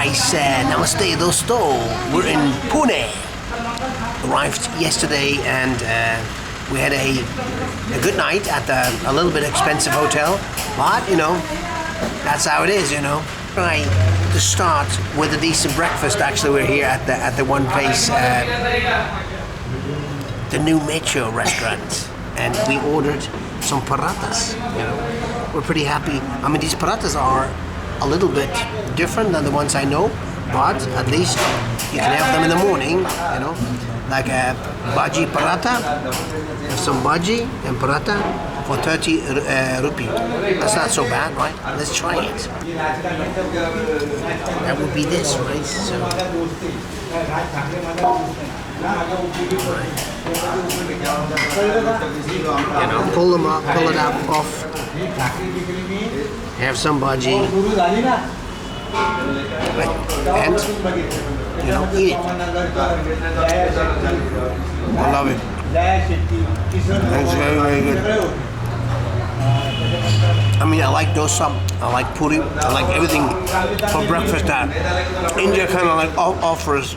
Guys, namaste dosto. We're in Pune. Arrived yesterday and we had a good night at a little bit expensive hotel. But, that's how it is, Try to start with a decent breakfast. Actually, we're here at the one place, the new Metro restaurant. And we ordered some parathas, We're pretty happy. I mean, these parathas are a little bit different than the ones I know, but at least you can have them in the morning, like a bhaji paratha. Have some bhaji and paratha for 30 rupee. That's not so bad, right? Let's try it. That would be this, right? So, pull them up, pull it up off. Have some bhaji and eat it. I love it. It's very, very good. I mean, I like dosa, I like puri, I like everything for breakfast that India kind of like offers,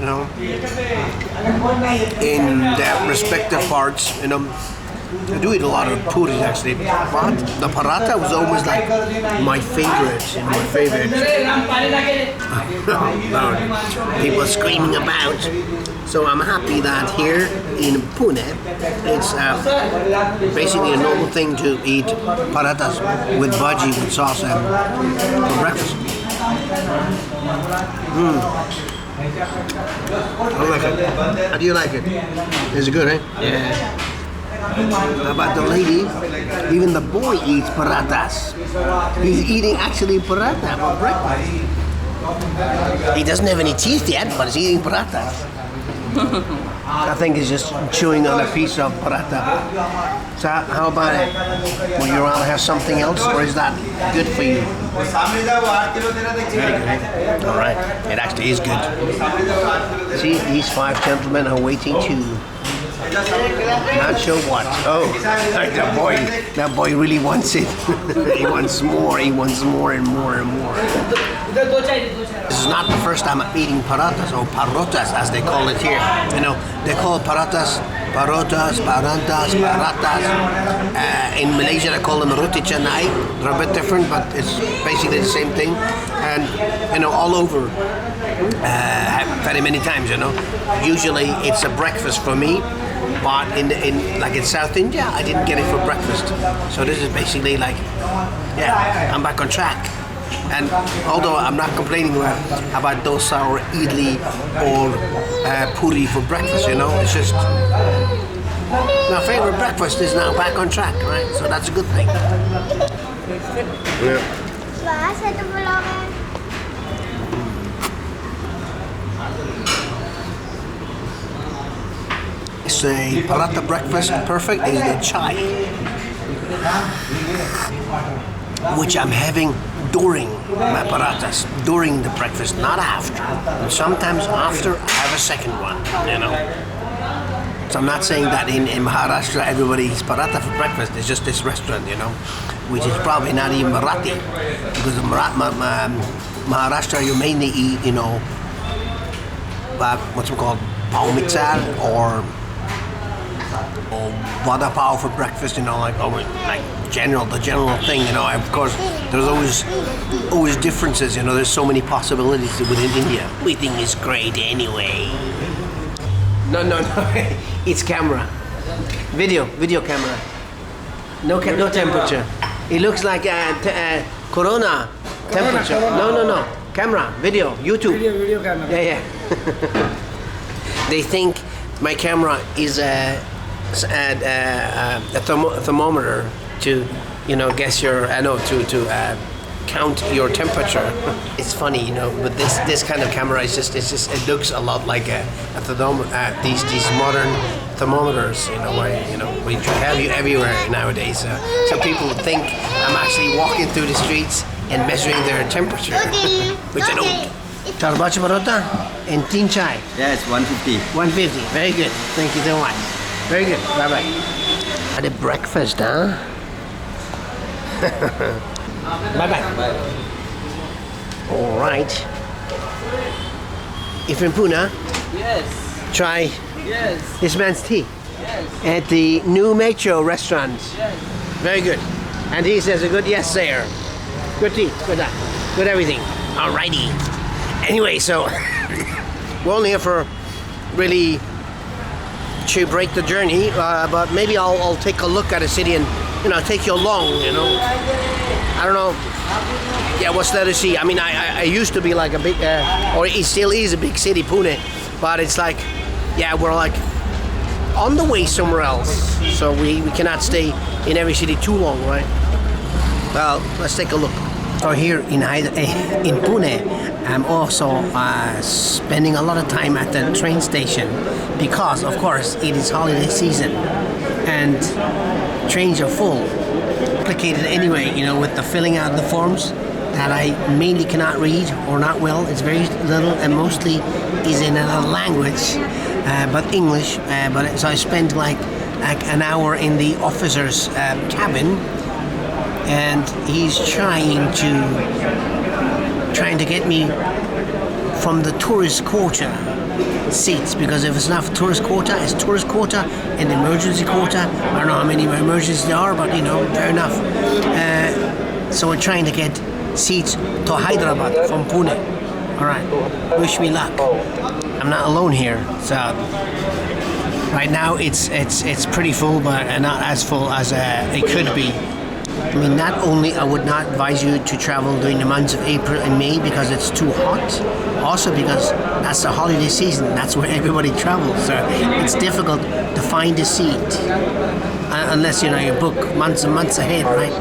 in their respective parts, I do eat a lot of puris actually, but the paratha was always like my favorite, People are screaming about. So I'm happy that here in Pune, it's basically a normal thing to eat parathas with bhaji, with sauce, for breakfast. I like it. How do you like it? Is it good, eh? Yeah. How about the lady? Even the boy eats parathas. He's eating actually paratha for breakfast. He doesn't have any teeth yet, but he's eating parathas. I think he's just chewing on a piece of paratha. So how about it? Would you rather have something else, or is that good for you? Very good. All right, it actually is good. See, these 5 gentlemen are waiting to. Not sure what. Oh, that boy really wants it. He wants more and more and more and more. This is not the first time I'm eating parathas, or parotas as they call it here. They call it parathas, parantas. In Malaysia they call them roti canai. They're a bit different, but it's basically the same thing. And, all over, very many times, Usually it's a breakfast for me. But in South India, I didn't get it for breakfast. So this is basically like, I'm back on track. And although I'm not complaining about dosa or idli or puri for breakfast, it's just my favorite breakfast is now back on track, right? So that's a good thing. Yeah. It's a paratha breakfast. Perfect is the chai, which I'm having during my parathas, during the breakfast, not after. And sometimes after, I have a second one, So I'm not saying that in Maharashtra everybody eats paratha for breakfast. It's just this restaurant, which is probably not even Marathi, because in Maharashtra you mainly eat, what's it called, pav mixer or vada pav for breakfast, the general thing, Of course, there's always differences, There's so many possibilities within India. Everything is great anyway. No, it's camera, video camera. No temperature. It looks like Corona temperature. No, camera, video, YouTube. Video camera. Yeah. They think my camera is a thermometer to, guess your, to count your temperature. It's funny, but this kind of camera is just it looks a lot like a thermometer. These modern thermometers, where we have you everywhere nowadays. So people think I'm actually walking through the streets and measuring their temperature, which I don't. Tarbacha parota and tin chai. Yeah, it's 150. 150. Very good. Thank you so much. Very good. Bye bye. Had a breakfast, huh? Bye bye. All right. if in Pune, Yes. try Yes. this man's tea Yes. at the new Metro restaurant. Yes. Very good. And he says a good yes there. Good tea, good that, good everything. Alrighty. Anyway, so we're only here for really to break the journey, but maybe I'll take a look at a city and take you along. I don't know. Yeah, what's there to see? I mean, I used to be like a big, or it still is a big city, Pune, but it's like, yeah, we're like on the way somewhere else, so we cannot stay in every city too long, right? Well, let's take a look. So here in Pune, I'm also spending a lot of time at the train station because, of course, it is holiday season and trains are full. Complicated anyway, with the filling out the forms that I mainly cannot read or not well. It's very little and mostly is in another language, but English. So I spent like an hour in the officer's cabin, and he's trying to get me from the tourist quota seats, because if it's not tourist quota, it's tourist quota and emergency quota. I don't know how many emergencies there are, but fair enough. So we're trying to get seats to Hyderabad from Pune. All right, wish me luck. I'm not alone here, so right now it's pretty full, but not as full as it could be. I mean, not only I would not advise you to travel during the months of April and May because it's too hot, also because that's the holiday season. That's where everybody travels. So it's difficult to find a seat unless you book months and months ahead, right?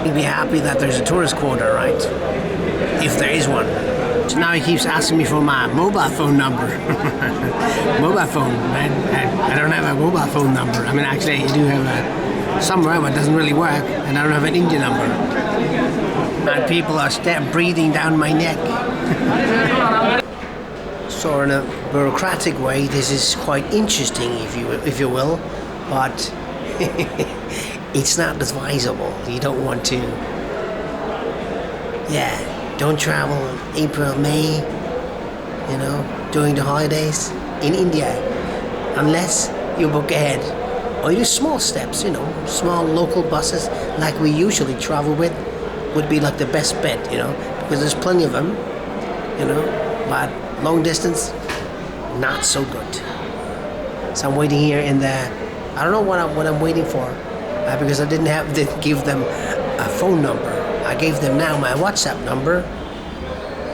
You'd be happy that there's a tourist quota, right? If there is one. So now he keeps asking me for my mobile phone number. Mobile phone, right? I don't have a mobile phone number. I mean, actually, I do have somewhere, but it doesn't really work, and I don't have an India number. And people are breathing down my neck. So in a bureaucratic way, this is quite interesting, if you will, but it's not advisable. You don't want to. Yeah, don't travel in April, May, during the holidays in India, unless you book ahead. Or you do small steps, small local buses like we usually travel with would be like the best bet, because there's plenty of them, but long distance, not so good. So I'm waiting here in the, I don't know what I'm waiting for, because I didn't give them a phone number. I gave them now my WhatsApp number,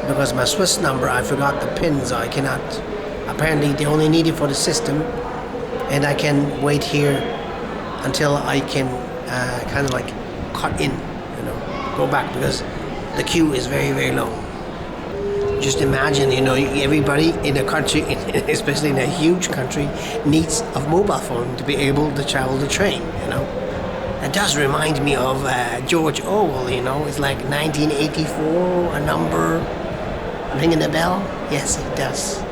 because my Swiss number, I forgot the PIN, so I cannot, apparently they only need it for the system. And I can wait here until I can kind of like cut in, go back, because the queue is very, very long. Just imagine, everybody in a country, especially in a huge country, needs a mobile phone to be able to travel the train, It does remind me of George Orwell, it's like 1984, a number ringing a bell. Yes, it does.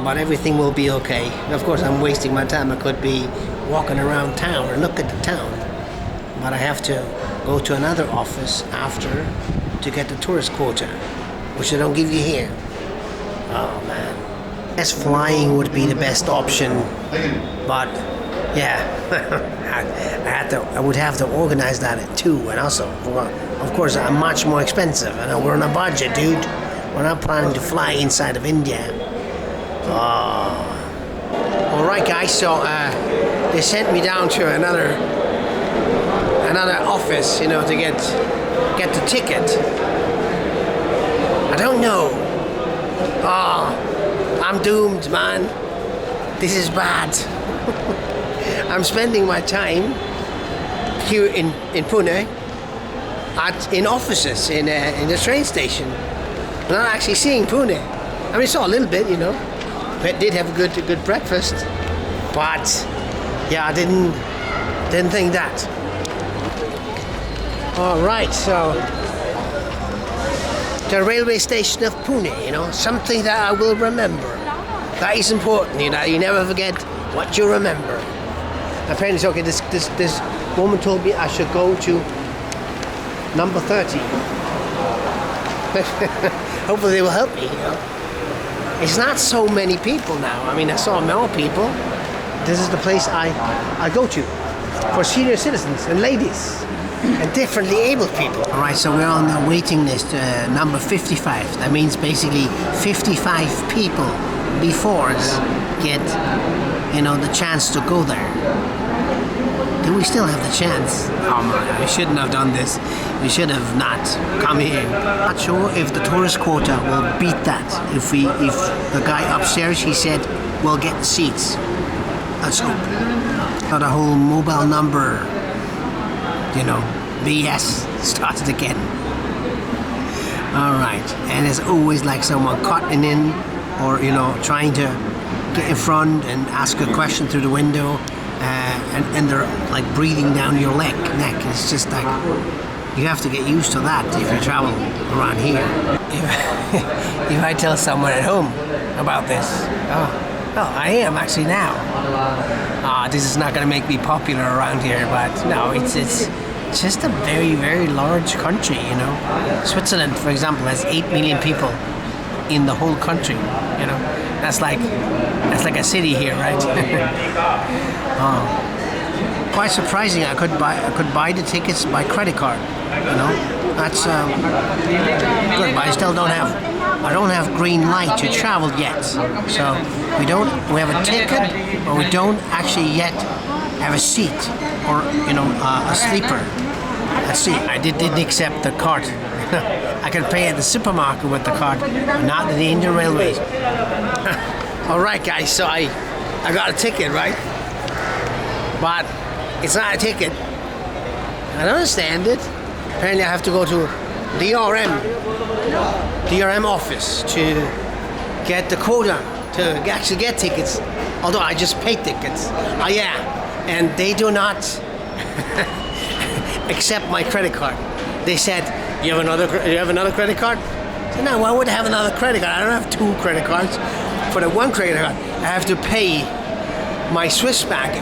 But everything will be okay. Of course, I'm wasting my time. I could be walking around town or look at the town. But I have to go to another office after to get the tourist quota, which they don't give you here. Oh, man. I guess flying would be the best option. But, yeah, I would have to organize that too. And also, of course, I'm much more expensive. We're on a budget, dude. We're not planning to fly inside of India. All right, guys. So they sent me down to another office, to get the ticket. I don't know. I'm doomed, man. This is bad. I'm spending my time here in Pune in offices in the train station. I'm not actually seeing Pune. I mean, I saw a little bit, I did have a good breakfast, but yeah, I didn't think that. All right, so the railway station of Pune, something that I will remember. That is important, you never forget what you remember. Apparently, okay, this woman told me I should go to number 30. Hopefully they will help me, it's not so many people now. I mean, I saw more people. This is the place I go to for senior citizens and ladies and differently abled people. All right, so we're on the waiting list, number 55. That means basically 55 people before us get, the chance to go there. Do we still have the chance? Oh man, we shouldn't have done this. We should have not come here. Not sure if the tourist quota will beat that. If the guy upstairs, he said, we'll get the seats. Let's hope. Got a whole mobile number, BS started again. All right, and there's always like someone cutting in or, trying to get in front and ask a question through the window. And they're like breathing down your neck. It's just like, you have to get used to that if you travel around here. If I tell someone at home about this, I am actually now. This is not going to make me popular around here, but no, it's just a very, very large country, Switzerland, for example, has 8 million people in the whole country, That's like a city here, right? Quite surprising. I could buy the tickets by credit card. That's good. But I still don't have green light to travel yet. So we have a ticket, but we don't actually yet have a seat or a sleeper. Let's see. I didn't accept the card. I can pay at the supermarket with the card, not at the Indian Railways. All right, guys. So I got a ticket, right? But it's not a ticket. I don't understand it. Apparently, I have to go to DRM office to get the quota to actually get tickets. Although I just paid tickets. And they do not accept my credit card. They said, you have another credit card? I said, no, why would I have another credit card? I don't have 2 credit cards. For the 1 credit card, I have to pay my Swiss bank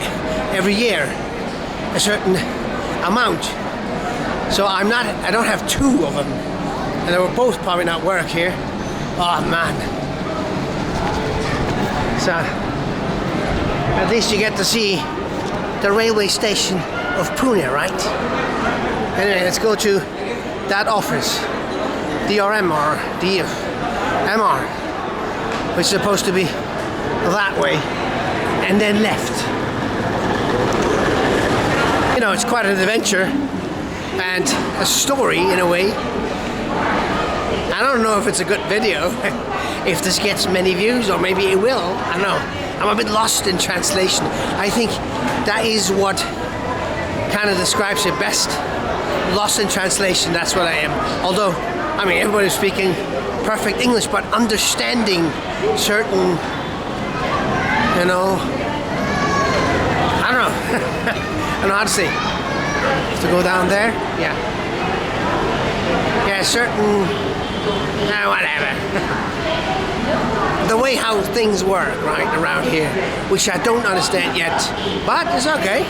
every year a certain amount. So I don't have 2 of them. And they will both probably not work here. Oh man. So at least you get to see the railway station of Pune, right? Anyway, let's go to that office, DRM or DMR, which is supposed to be that way, and then left. It's quite an adventure and a story in a way. I don't know if it's a good video, if this gets many views, or maybe it will. I don't know. I'm a bit lost in translation. I think that is what kind of describes it best. Lost in translation, that's what I am. Although, everybody's speaking perfect English, but understanding certain, I don't know. I don't know how to say. To go down there? Yeah. Yeah, certain, whatever. The way how things work, right, around here, which I don't understand yet, but it's okay.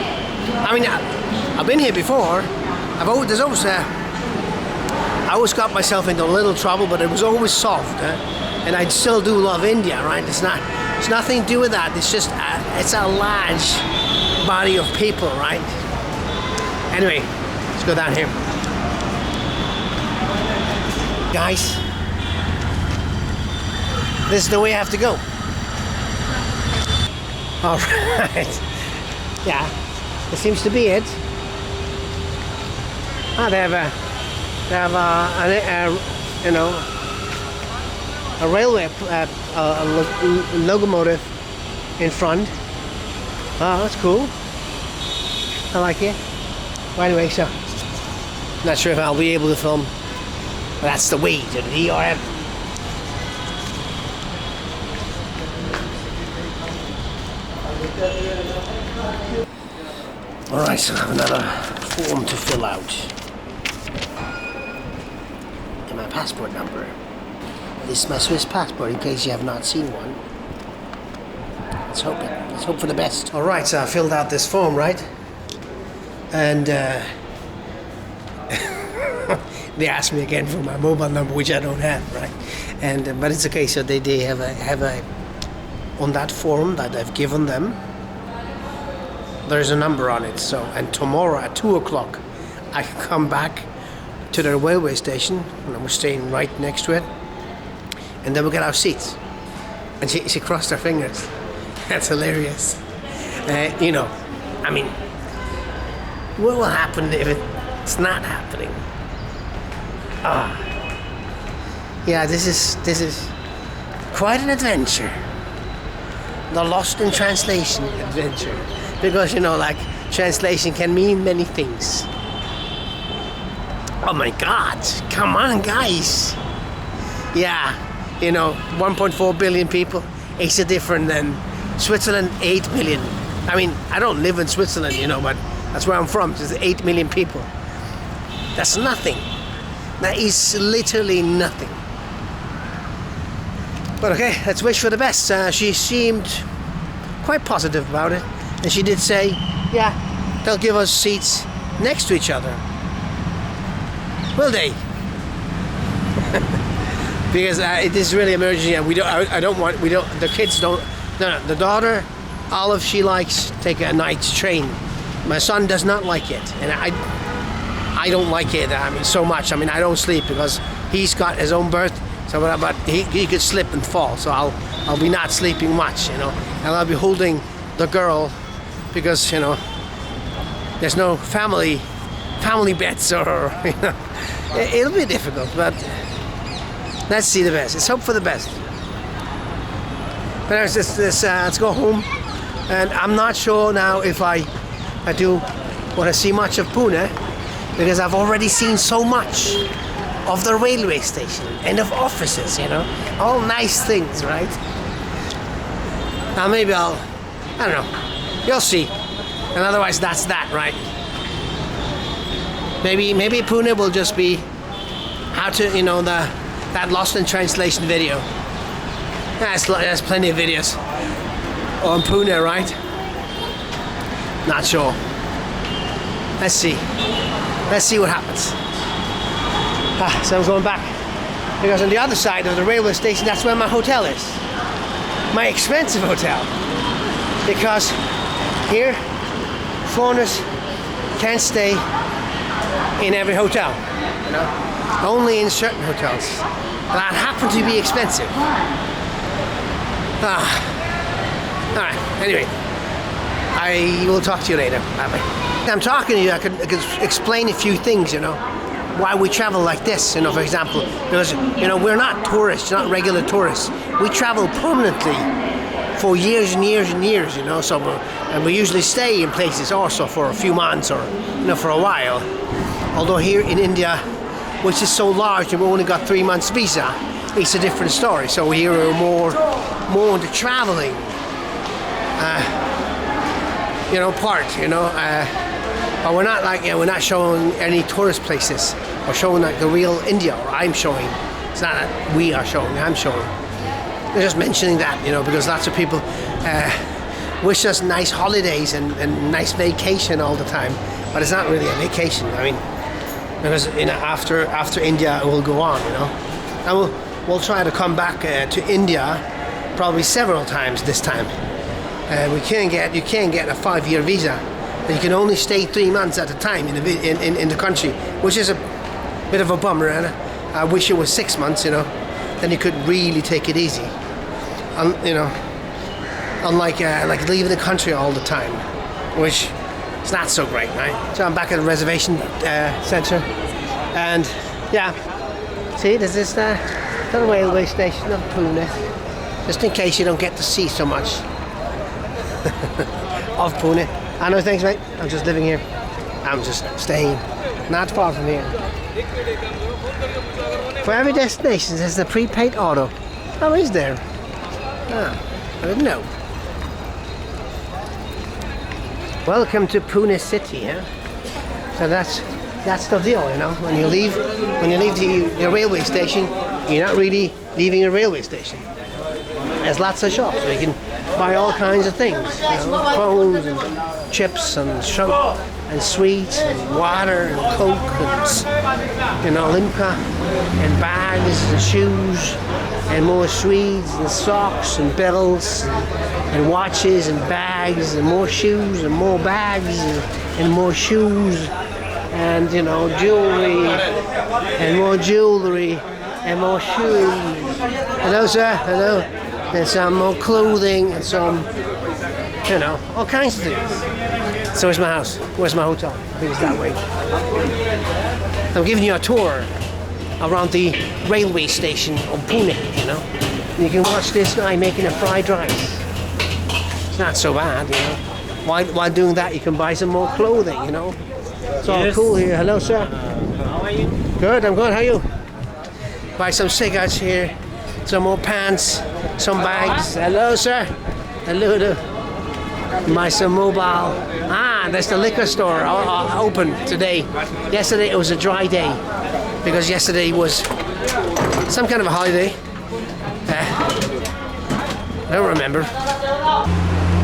I've been here before. I always got myself into a little trouble, but it was always solved. And I still do love India, right? It's nothing to do with that. It's just it's a large body of people, right? Anyway, let's go down here, guys. This is the way I have to go. All right. Yeah, this seems to be it. They have a railway locomotive in front. Oh, that's cool. I like it. Well, anyway, so not sure if I'll be able to film, but that's the way to the DRM. All right, so I have another form to fill out. And my passport number. This is my Swiss passport in case you have not seen one. Let's hope it. Let's hope for the best. All right, so I filled out this form, right? And they asked me again for my mobile number, which I don't have, right? And but it's okay. So they have a on that form that I've given them. There's a number on it. So and tomorrow at 2 o'clock, I can come back to the railway station, and we're staying right next to it. And then we'll get our seats. And she crossed her fingers. That's hilarious. You know, I mean, what will happen if it's not happening? Yeah, this is quite an adventure. The lost in translation adventure. Because, you know, like, translation can mean many things. Oh my God, come on, guys. Yeah, you know, 1.4 billion people. It's different than Switzerland, 8 million. I mean, I don't live in Switzerland, you know, but that's where I'm from. There's 8 million people. That's nothing. That is literally nothing. But okay, let's wish for the best. She seemed quite positive about it. And she did say, yeah, they'll give us seats next to each other. Will they? Because it is really emergency. And the kids don't, no, the daughter, Olive, she likes take a night train. My son does not like it. And I don't like it, I mean, so much. I mean, I don't sleep because he's got his own berth. So, but he could slip and fall. So I'll be not sleeping much, you know. And I'll be holding the girl because, you know, there's no family beds or, you know. It'll be difficult, but let's see the best. Let's hope for the best. But anyways, let's go home. And I'm not sure now if I do want to see much of Pune, because I've already seen so much of the railway station and of offices, you know, all nice things, right? Now maybe I don't know, you'll see. And otherwise that's that, right? Maybe Pune will just be how to, you know, that lost in translation video. There's plenty of videos on Pune, right? Not sure. Let's see what happens. So I'm going back because on the other side of the railway station, that's where my hotel is. My expensive hotel. Because here, foreigners can't stay in every hotel, you know? Only in certain hotels that happen to be expensive. Alright, anyway, I will talk to you later. Bye-bye. I'm talking to you, I could explain a few things, you know, why we travel like this, you know, for example, because, you know, we're not tourists, not regular tourists. We travel permanently for years and years and years, you know, so and we usually stay in places also for a few months or, you know, for a while. Although here in India, which is so large and we only got 3 months visa, it's a different story. So here we're more into traveling, you know, part, you know, but we're not like, you know, we're not showing any tourist places. We're showing like the real India, or I'm showing. It's not that we are showing, I'm showing. They're just mentioning that, you know, because lots of people wish us nice holidays and nice vacation all the time, but it's not really a vacation. I mean, because, you know, after India it will go on, you know, and we'll try to come back to India probably several times this time. You can't get a 5-year visa. You can only stay 3 months at a time in the country, which is a bit of a bummer. And I wish it was 6 months, you know, then you could really take it easy. You know, unlike like leaving the country all the time, which is not so great, right? So I'm back at the reservation center, and yeah, see, there's this the railway station of Pune, just in case you don't get to see so much of Pune. I know, thanks, mate. I'm just living here. I'm just staying not far from here. For every destination, there's a prepaid auto. Oh, is there? I didn't know. Welcome to Pune City, huh? So that's the deal, you know. When you leave the railway station, you're not really leaving a railway station. There's lots of shops where you can buy all kinds of things, you know, phones and chips and sweets and water and Coke and, you know, limca and bags and shoes and more sweets and socks and belts and watches and bags and more shoes and more bags and more shoes and, you know, jewelry and more jewelry and more shoes. Hello, sir. Hello. And some more clothing and some, you know, all kinds of things. So where's my house? Where's my hotel? I think it's that way. I'm giving you a tour around the railway station of Pune, you know. And you can watch this guy making a fried rice. It's not so bad, you know. While doing that, you can buy some more clothing, you know. It's all cool here. Hello, sir. How are you? Good, I'm good. How are you? Buy some cigarettes here, some more pants, some bags. Hello, sir. Hello. Buy some mobile. There's the liquor store open today. Yesterday it was a dry day because yesterday was some kind of a holiday. I don't remember.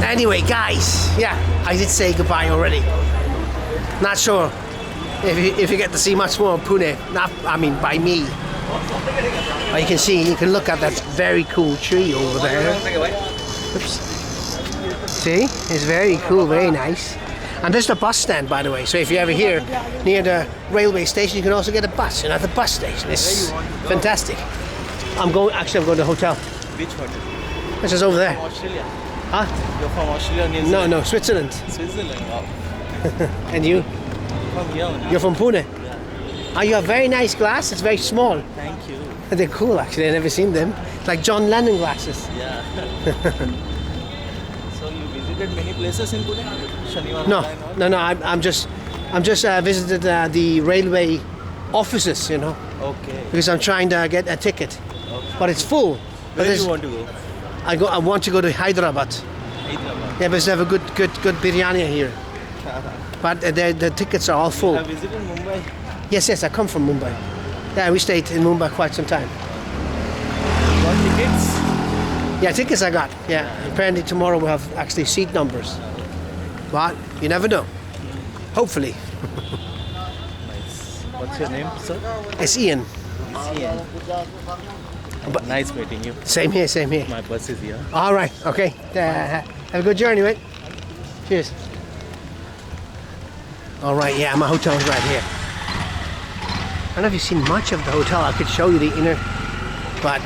Anyway, guys, yeah, I did say goodbye already. Not sure if you get to see much more of Pune. By me. But you can see, you can look at that very cool tree over there. Oops. See, it's very cool, very nice. And there's the bus stand, by the way. So if you're ever here near the railway station, you can also get a bus. You know, at the bus station. It's fantastic. I'm going to the hotel. Which hotel? It's just over there. Australia. Huh? You're from Australia, New Zealand? No, Switzerland. Switzerland, wow. And you? From here only. You're from Pune? Yeah. You have very nice glasses. It's very small. Thank you. They're cool, actually. I've never seen them. It's like John Lennon glasses. Yeah. So you visited many places in Pune? Shaniwar No. I'm just visited the railway offices, you know. Okay. Because I'm trying to get a ticket, Okay. but it's full. Where do you want to go? I want to go to Hyderabad. Hyderabad. Yeah, because they have a good biryani here. But the tickets are all full. You have visited Mumbai? Yes, I come from Mumbai. Yeah, we stayed in Mumbai quite some time. Got tickets? Yeah, tickets I got. Yeah, apparently tomorrow we'll have actually seat numbers. But you never know. Hopefully. Nice. What's your name, sir? It's Ian. Ian. But Nice meeting you. Same here. My bus is here. All right, okay. Have a good journey, mate. Cheers. All right, yeah, my hotel is right here. I don't know if you've seen much of the hotel. I could show you the inner, but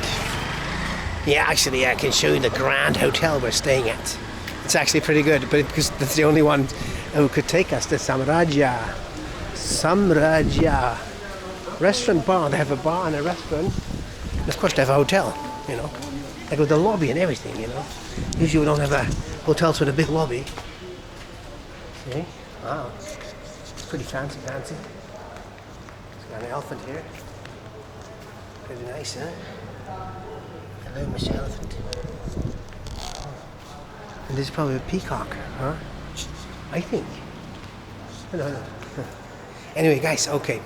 yeah, actually, I can show you the grand hotel we're staying at. It's actually pretty good, but because that's the only one who could take us to Samraja restaurant bar. They have a bar and a restaurant. And of course, they have a hotel, you know, like with the lobby and everything, you know. Usually we don't have hotels with a big lobby. See? Wow. It's pretty fancy. It's got an elephant here. Pretty nice, huh? Hello, Mr. Elephant. And this is probably a peacock, huh? I think. I don't know. Anyway, guys, okay.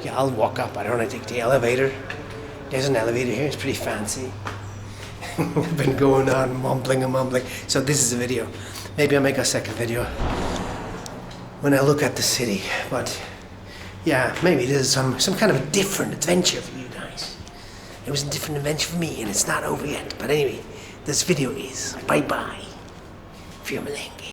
Yeah, I'll walk up. I don't want to take the elevator. There's an elevator here. It's pretty fancy. I've been going on mumbling. So this is a video. Maybe I'll make a second video when I look at the city. But yeah, maybe this is some kind of a different adventure for you guys. It was a different adventure for me, and it's not over yet. But anyway, this video is. Bye-bye. Fiumalenge.